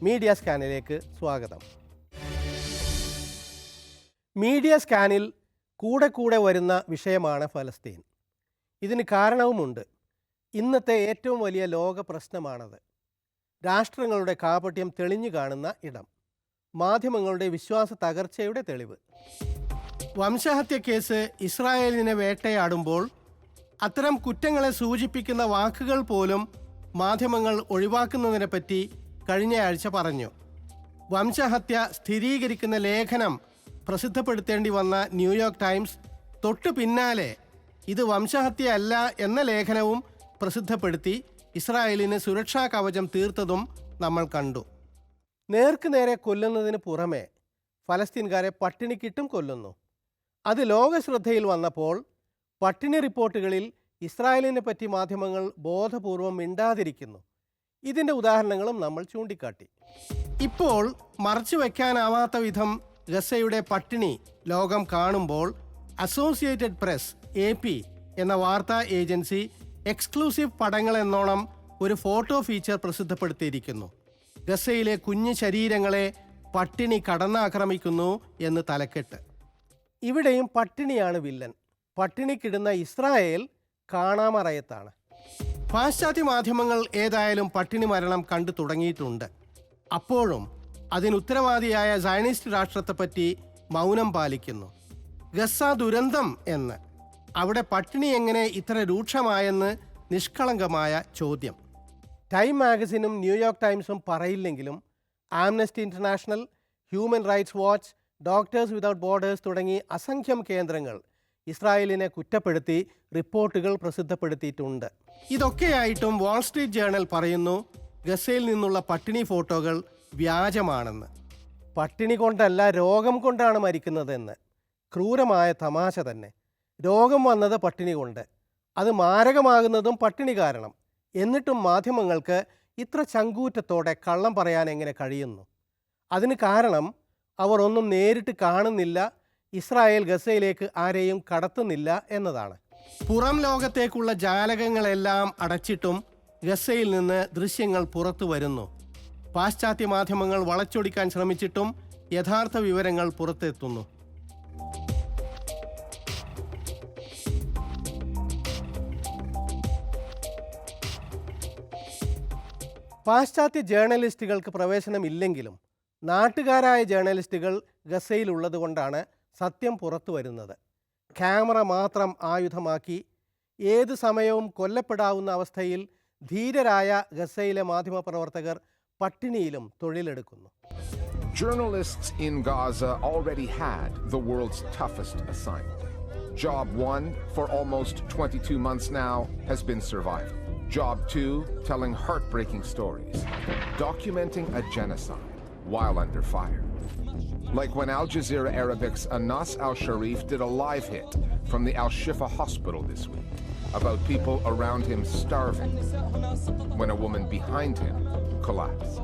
Media സ്കാനിലേക്ക് സ്വാഗതം. Media സ്കാനിൽ കൂടെ വരുന്ന വിഷയമാണ് ഫലസ്തീൻ. ഇതിന് കാരണവുമുണ്ട്. ഇന്നത്തെ ഏറ്റവും വലിയ ലോക പ്രശ്നമാണത്. രാഷ്ട്രങ്ങളുടെ കാപട്യം തെളിഞ്ഞു കാണുന്ന ഇടം. മാധ്യമങ്ങളുടെ വിശ്വാസ തകർച്ചയുടെ തെളിവ്. വംശഹത്യ കേസ് ഇസ്രായേലിനെ വേട്ടയാടുമ്പോൾ അത്തരം കുറ്റങ്ങളെ സൂചിപ്പിക്കുന്ന വാക്കുകൾ പോലും മാധ്യമങ്ങൾ ഒഴിവാക്കുന്നതിനെപ്പറ്റി കഴിഞ്ഞയാഴ്ച പറഞ്ഞു. വംശഹത്യ സ്ഥിരീകരിക്കുന്ന ലേഖനം പ്രസിദ്ധപ്പെടുത്തേണ്ടി വന്ന ന്യൂയോർക്ക് ടൈംസ് തൊട്ടു പിന്നാലെ ഇത് വംശഹത്യയല്ല എന്ന ലേഖനവും പ്രസിദ്ധപ്പെടുത്തി ഇസ്രായേലിന് സുരക്ഷാ കവചം തീർത്തതും നമ്മൾ കണ്ടു. നേർക്ക് നേരെ കൊല്ലുന്നതിന് പുറമെ ഫലസ്തീൻകാരെ പട്ടിണിക്കിട്ടും കൊല്ലുന്നു. അത് ലോകശ്രദ്ധയിൽ വന്നപ്പോൾ പട്ടിണി റിപ്പോർട്ടുകളിൽ ഇസ്രായേലിനെ പറ്റി മാധ്യമങ്ങൾ ബോധപൂർവം മിണ്ടാതിരിക്കുന്നു. ഇതിൻ്റെ ഉദാഹരണങ്ങളും നമ്മൾ ചൂണ്ടിക്കാട്ടി. ഇപ്പോൾ മറച്ചു വയ്ക്കാനാവാത്ത വിധം ഗസയുടെ പട്ടിണി ലോകം കാണുമ്പോൾ അസോസിയേറ്റഡ് പ്രസ് AP എന്ന വാർത്താ ഏജൻസി എക്സ്ക്ലൂസീവ് പടങ്ങളെന്നോണം ഒരു ഫോട്ടോ ഫീച്ചർ പ്രസിദ്ധപ്പെടുത്തിയിരിക്കുന്നു. ഗസയിലെ കുഞ്ഞു ശരീരങ്ങളെ പട്ടിണി കടന്നാക്രമിക്കുന്നു എന്ന് തലക്കെട്ട്. ഇവിടെയും പട്ടിണിയാണ് വില്ലൻ. പട്ടിണിക്കിടുന്ന ഇസ്രായേൽ കാണാമറയത്താണ്. പാശ്ചാത്യ മാധ്യമങ്ങൾ ഏതായാലും പട്ടിണി മരണം കണ്ടു തുടങ്ങിയിട്ടുണ്ട്. അപ്പോഴും അതിനുത്തരവാദിയായ സയനിസ്റ്റ് രാഷ്ട്രത്തെപ്പറ്റി മൗനം പാലിക്കുന്നു. ഗസ ദുരന്തം എന്ന്. അവിടെ പട്ടിണി എങ്ങനെ ഇത്ര രൂക്ഷമായെന്ന് നിഷ്കളങ്കമായ ചോദ്യം. ടൈം മാഗസിനും ന്യൂയോർക്ക് ടൈംസും പറയില്ലെങ്കിലും Amnesty international, human rights watch, doctors without borders തുടങ്ങി അസംഖ്യം കേന്ദ്രങ്ങൾ ഇസ്രായേലിനെ കുറ്റപ്പെടുത്തി റിപ്പോർട്ടുകൾ പ്രസിദ്ധപ്പെടുത്തിയിട്ടുണ്ട്. ഇതൊക്കെയായിട്ടും വാൾസ്ട്രീറ്റ് ജേർണൽ പറയുന്നു ഗസയിൽ നിന്നുള്ള പട്ടിണി ഫോട്ടോകൾ വ്യാജമാണെന്ന്. പട്ടിണി കൊണ്ടല്ല, രോഗം കൊണ്ടാണ് മരിക്കുന്നതെന്ന്. ക്രൂരമായ തമാശ തന്നെ. രോഗം വന്നത് പട്ടിണി കൊണ്ട്, അത് മാരകമാകുന്നതും പട്ടിണി കാരണം. എന്നിട്ടും മാധ്യമങ്ങൾക്ക് ഇത്ര ചങ്കൂറ്റത്തോടെ കള്ളം പറയാൻ എങ്ങനെ കഴിയുന്നു? അതിന് കാരണം അവർ ഒന്നും നേരിട്ട് കാണുന്നില്ല, ഇസ്രായേൽ ഗസയിലേക്ക് ആരെയും കടത്തുന്നില്ല എന്നതാണ്. പുറം ലോകത്തേക്കുള്ള ജാലകങ്ങളെല്ലാം അടച്ചിട്ടും ഗസയിൽ നിന്ന് ദൃശ്യങ്ങൾ പുറത്തു വരുന്നു. പാശ്ചാത്യ മാധ്യമങ്ങൾ വളച്ചൊടിക്കാൻ ശ്രമിച്ചിട്ടും യഥാർത്ഥ വിവരങ്ങൾ പുറത്തെത്തുന്നു. പാശ്ചാത്യ ജേർണലിസ്റ്റുകൾക്ക് പ്രവേശനമില്ലെങ്കിലും നാട്ടുകാരായ ജേർണലിസ്റ്റുകൾ ഗസയിലുള്ളതുകൊണ്ടാണ് സത്യം പുറത്തു വരുന്നത്. ക്യാമറ മാത്രം ആയുധമാക്കി ഏത് സമയവും കൊല്ലപ്പെടാവുന്ന അവസ്ഥയിൽ ധീരരായ ഗസയിലെ മാധ്യമപ്രവർത്തകർ പട്ടിണിയിലും തൊഴിലെടുക്കുന്നു. Journalists in Gaza already had the world's toughest assignment. Job 1 for almost 22 months now has been survival. Job 2, telling heartbreaking stories, documenting a genocide while under fire. Like when Al Jazeera Arabic's Anas Al-Sharif did a live hit from the Al-Shifa hospital this week about people around him starving when a woman behind him collapsed.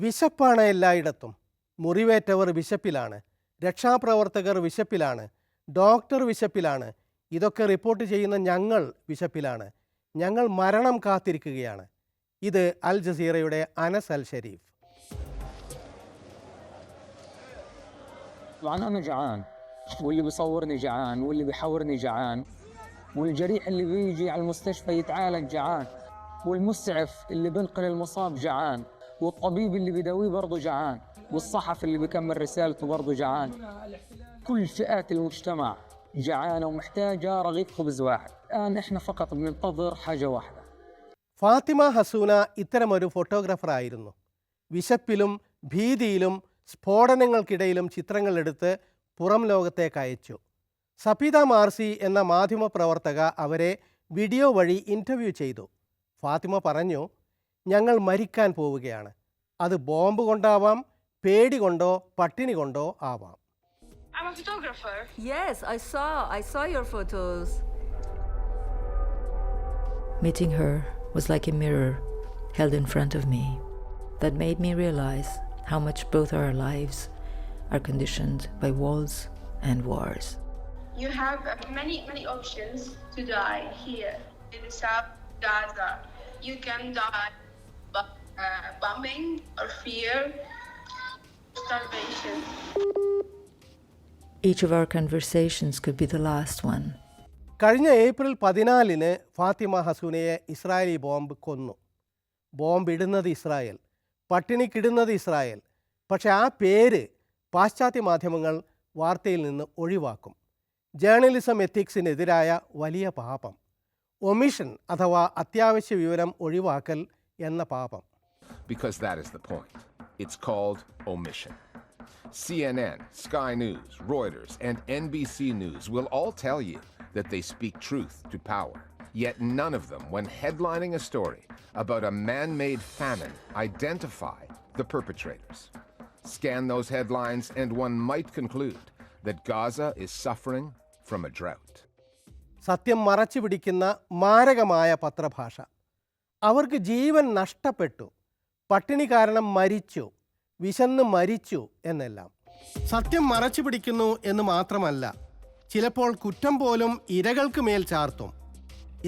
വിശപ്പാണ് എല്ലായിടത്തും. മുറിവേറ്റവർ വിശപ്പിലാണ്, രക്ഷാപ്രവർത്തകർ വിശപ്പിലാണ്, doctor വിശപ്പിലാണ്. ഇതൊക്കെ report ചെയ്യുന്ന ഞങ്ങൾ വിശപ്പിലാണ്. ഞങ്ങൾ മരണം കാത്തിരിക്കുകയാണ്. ഇത് അൽ ജസീറയുടെ അനസ് അൽ ഷരീഫ്. طبعا أنا جعان واللي بيصورني جعان واللي بيحاورني جعان والجريح اللي بيجي على المستشفى يتعالج جعان والمسعف اللي بنقل المصاب جعان والطبيب اللي بيداويه برضه جعان والصحفي اللي بيكمل رسالته برضه جعان. كل فئات المجتمع جعانة ومحتاجة رغيف خبز واحد. الآن إحنا فقط بننتظر حاجة واحدة. ഫാത്തിമ ഹസൂന ഇത്തരമൊരു ഫോട്ടോഗ്രാഫറായിരുന്നു. വിശപ്പിലും ഭീതിയിലും സ്ഫോടനങ്ങൾക്കിടയിലും ചിത്രങ്ങൾ എടുത്ത് പുറം ലോകത്തേക്ക് അയച്ചു. സഫീദ മാർസി എന്ന മാധ്യമപ്രവർത്തക അവരെ വീഡിയോ വഴി ഇൻ്റർവ്യൂ ചെയ്തു. ഫാത്തിമ പറഞ്ഞു, ഞങ്ങൾ മരിക്കാൻ പോവുകയാണ്. അത് ബോംബ് കൊണ്ടാവാം, പേടി കൊണ്ടോ പട്ടിണി കൊണ്ടോ ആവാം. I'm a photographer. Yes, I saw your photos. Meeting her was like a mirror held in front of me that made me realize how much both our lives are conditioned by walls and wars. You have many options to die here in South Gaza. you can die by bombing or fear, starvation. Each of our conversations could be the last one. കഴിഞ്ഞ April 14 Fathima ഹസൂനയെ Israeli bomb കൊന്നു. Bomb ഇടുന്നത് Israel, പട്ടിണിക്കിടുന്നത് Israel. പക്ഷേ ആ പേര് പാശ്ചാത്യ മാധ്യമങ്ങൾ വാർത്തയിൽ നിന്ന് ഒഴിവാക്കും. ജേർണലിസം എത്തിക്സിനെതിരായ വലിയ പാപം. ഒമിഷൻ അഥവാ അത്യാവശ്യ വിവരം ഒഴിവാക്കൽ എന്ന പാപം. Because that is the point. It's called omission. CNN, Sky News, Reuters, and NBC News will all tell you that they speak truth to power. Yet none of them, when headlining a story about a man-made famine, identify the perpetrators. Scan those headlines and one might conclude that Gaza is suffering from a drought. സത്യം മറച്ചു പിടിക്കുന്ന മാരകമായ പത്രഭാഷ. അവർക്ക് ജീവൻ നഷ്ടപ്പെട്ടു, പട്ടിണി കാരണം മരിച്ചു, വിശന്ന് മരിച്ചു എന്നെല്ലാം. സത്യം മറച്ചു പിടിക്കുന്നു എന്ന് മാത്രമല്ല, ചിലപ്പോൾ കുറ്റം പോലും ഇരകൾക്ക് മേൽ ചാർത്തും.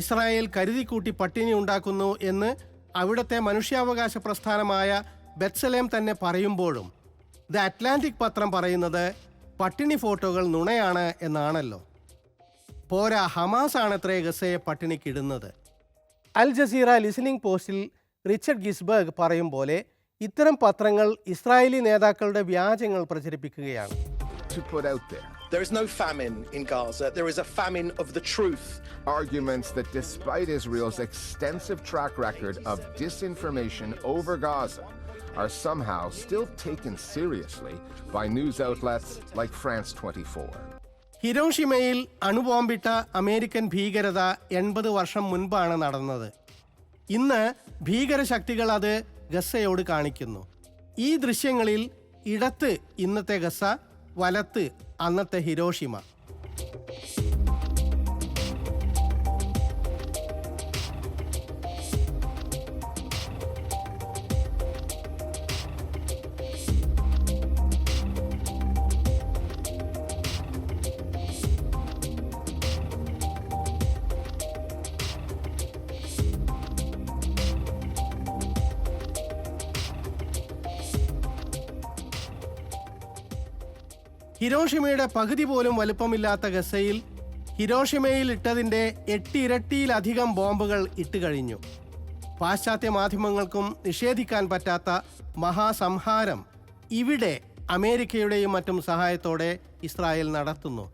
ഇസ്രായേൽ കരുതിക്കൂട്ടി പട്ടിണി ഉണ്ടാക്കുന്നു എന്ന് അവിടുത്തെ മനുഷ്യാവകാശ പ്രസ്ഥാനമായ ബെത്സലേം തന്നെ പറയുമ്പോഴും ദ അറ്റ്ലാന്റിക് പത്രം പറയുന്നത് പട്ടിണി ഫോട്ടോകൾ നുണയാണ് എന്നാണല്ലോ. പോരാ, ഹമാസ് ആണത്രേ ഗസയെ പട്ടിണിക്കിടുന്നത്. അൽ ജസീറ ലിസണിംഗ് പോസ്റ്റിൽ റിച്ചർഡ് ഗിസ്ബർഗ് പറയും പോലെ ഇത്തരം പത്രങ്ങൾ ഇസ്രായേലി നേതാക്കളുടെ വ്യാജങ്ങൾ പ്രചരിപ്പിക്കുകയാണ്. To put out there there is no famine in Gaza, there is a famine of the truth. Arguments that despite Israel's extensive track record of disinformation over Gaza are somehow still taken seriously by news outlets like France 24. ഹിരോഷിമയിൽ അണുബോംബിട്ട American ഭീകരത 80 വർഷം മുൻപാണ് നടന്നത്. ഇന്ന് ഭീകരശക്തികൾ അത് ഗസയോട് കാണിക്കുന്നു. ഈ ദൃശ്യങ്ങളിൽ ഇടത്ത് ഇന്നത്തെ ഗസ, വലത്ത് അന്നത്തെ ഹിരോഷിമ. ഹിരോഷിമയുടെ പകുതി പോലും വലുപ്പമില്ലാത്ത ഗസയിൽ ഹിരോഷിമയിൽ ഇട്ടതിൻ്റെ 8 ഇരട്ടിയിലധികം ബോംബുകൾ ഇട്ടുകഴിഞ്ഞു. പാശ്ചാത്യ മാധ്യമങ്ങൾക്കും നിഷേധിക്കാൻ പറ്റാത്ത മഹാസംഹാരം ഇവിടെ അമേരിക്കയുടെയും മറ്റും സഹായത്തോടെ ഇസ്രായേൽ നടത്തുന്നു.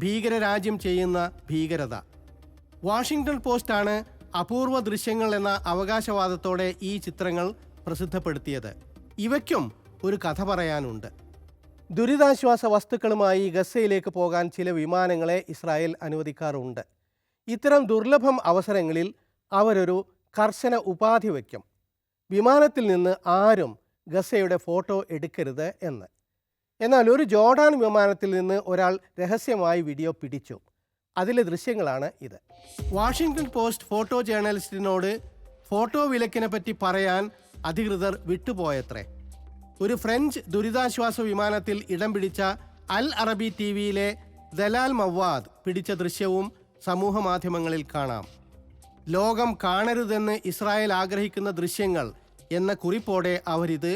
ഭീകരരാജ്യം ചെയ്യുന്ന ഭീകരത. വാഷിംഗ്ടൺ പോസ്റ്റാണ് അപൂർവ ദൃശ്യങ്ങൾ എന്ന അവകാശവാദത്തോടെ ഈ ചിത്രങ്ങൾ പ്രസിദ്ധപ്പെടുത്തിയത്. ഇവയ്ക്കും ഒരു കഥ പറയാനുണ്ട്. ദുരിതാശ്വാസ വസ്തുക്കളുമായി ഗസയിലേക്ക് പോകാൻ ചില വിമാനങ്ങളെ ഇസ്രായേൽ അനുവദിക്കാറുണ്ട്. ഇത്തരം ദുർലഭം അവസരങ്ങളിൽ അവരൊരു കർശന ഉപാധി വയ്ക്കും: വിമാനത്തിൽ നിന്ന് ആരും ഗസയുടെ ഫോട്ടോ എടുക്കരുത് എന്ന്. എന്നാൽ ഒരു ജോർഡാൻ വിമാനത്തിൽ നിന്ന് ഒരാൾ രഹസ്യമായി വീഡിയോ പിടിച്ചു. അതിലെ ദൃശ്യങ്ങളാണ് ഇത്. വാഷിംഗ്ടൺ പോസ്റ്റ് ഫോട്ടോ ജേർണലിസ്റ്റിനോട് ഫോട്ടോ വിലക്കിനെ പറ്റി പറയാൻ അധികൃതർ വിട്ടുപോയത്രേ. ഒരു ഫ്രഞ്ച് ദുരിതാശ്വാസ വിമാനത്തിൽ ഇടം പിടിച്ച അൽ അറബി ടിവിയിലെ ദലാൽ മവാദ് പിടിച്ച ദൃശ്യവും സമൂഹ മാധ്യമങ്ങളിൽ കാണാം. ലോകം കാണരുതെന്ന് ഇസ്രായേൽ ആഗ്രഹിക്കുന്ന ദൃശ്യങ്ങൾ എന്ന കുറിപ്പോടെ അവരിത്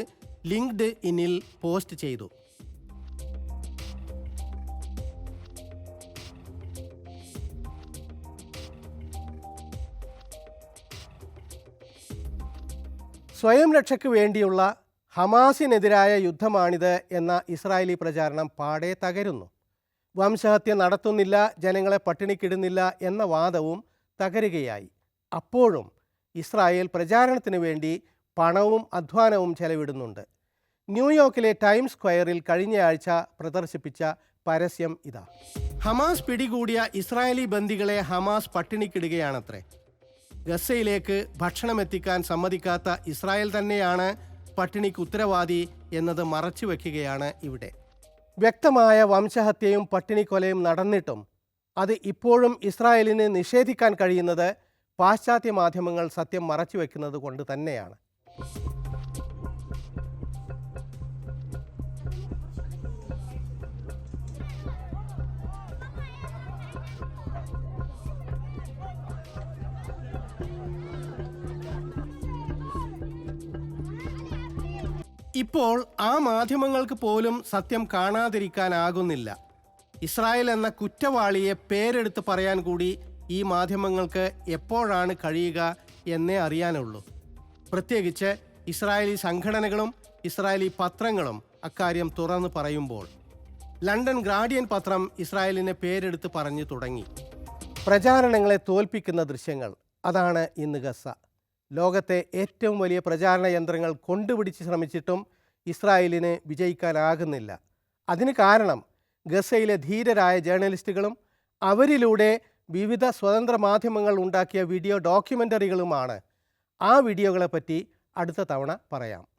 ലിങ്ക്ഡ് ഇനിൽ പോസ്റ്റ് ചെയ്തു. സ്വയം രക്ഷയ്ക്ക് വേണ്ടിയുള്ള ഹമാസിനെതിരായ യുദ്ധമാണിത് എന്ന ഇസ്രായേലി പ്രചാരണം പാടെ തകരുന്നു. വംശഹത്യ നടത്തുന്നില്ല, ജനങ്ങളെ പട്ടിണിക്കിടുന്നില്ല എന്ന വാദവും തകരുകയായി. അപ്പോഴും ഇസ്രായേൽ പ്രചാരണത്തിന് വേണ്ടി പണവും അധ്വാനവും ചെലവിടുന്നുണ്ട്. ന്യൂയോർക്കിലെ ടൈംസ് സ്ക്വയറിൽ കഴിഞ്ഞയാഴ്ച പ്രദർശിപ്പിച്ച പരസ്യം ഇതാ. ഹമാസ് പിടികൂടിയ ഇസ്രായേലി ബന്ദികളെ ഹമാസ് പട്ടിണിക്കിടുകയാണത്രേ. ഗസയിലേക്ക് ഭക്ഷണം എത്തിക്കാൻ സമ്മതിക്കാത്ത ഇസ്രായേൽ തന്നെയാണ് പട്ടിണിക്ക് ഉത്തരവാദി എന്നത് മറച്ചു വയ്ക്കുകയാണ് ഇവിടെ. വ്യക്തമായ വംശഹത്യയും പട്ടിണിക്കൊലയും നടന്നിട്ടും അത് ഇപ്പോഴും ഇസ്രായേലിന് നിഷേധിക്കാൻ കഴിയുന്നത് പാശ്ചാത്യ മാധ്യമങ്ങൾ സത്യം മറച്ചു വയ്ക്കുന്നത് കൊണ്ട് തന്നെയാണ്. ഇപ്പോൾ ആ മാധ്യമങ്ങൾക്ക് പോലും സത്യം കാണാതിരിക്കാനാകുന്നില്ല. ഇസ്രായേൽ എന്ന കുറ്റവാളിയെ പേരെടുത്ത് പറയാൻ കൂടി ഈ മാധ്യമങ്ങൾക്ക് എപ്പോഴാണ് കഴിയുക എന്നേ അറിയാനുള്ളൂ. പ്രത്യേകിച്ച് ഇസ്രായേലി സംഘടനകളും ഇസ്രായേലി പത്രങ്ങളും അക്കാര്യം തുറന്നു പറയുമ്പോൾ. ലണ്ടൻ ഗാർഡിയൻ പത്രം ഇസ്രായേലിനെ പേരെടുത്ത് പറഞ്ഞു തുടങ്ങി. പ്രചാരണങ്ങളെ തോൽപ്പിക്കുന്ന ദൃശ്യങ്ങൾ, അതാണ് ഇന്ന് ഗസ. ലോകത്തെ ഏറ്റവും വലിയ പ്രചാരണ യന്ത്രങ്ങൾ കൊണ്ടുപിടിച്ച് ശ്രമിച്ചിട്ടും ഇസ്രായേലിന് വിജയിക്കാനാകുന്നില്ല. അതിന് കാരണം ഗസയിലെ ധീരരായ ജേർണലിസ്റ്റുകളും അവരിലൂടെ വിവിധ സ്വതന്ത്ര മാധ്യമങ്ങൾ ഉണ്ടാക്കിയ വീഡിയോ ഡോക്യുമെൻ്ററികളുമാണ്. ആ വീഡിയോകളെപ്പറ്റി അടുത്ത തവണ പറയാം.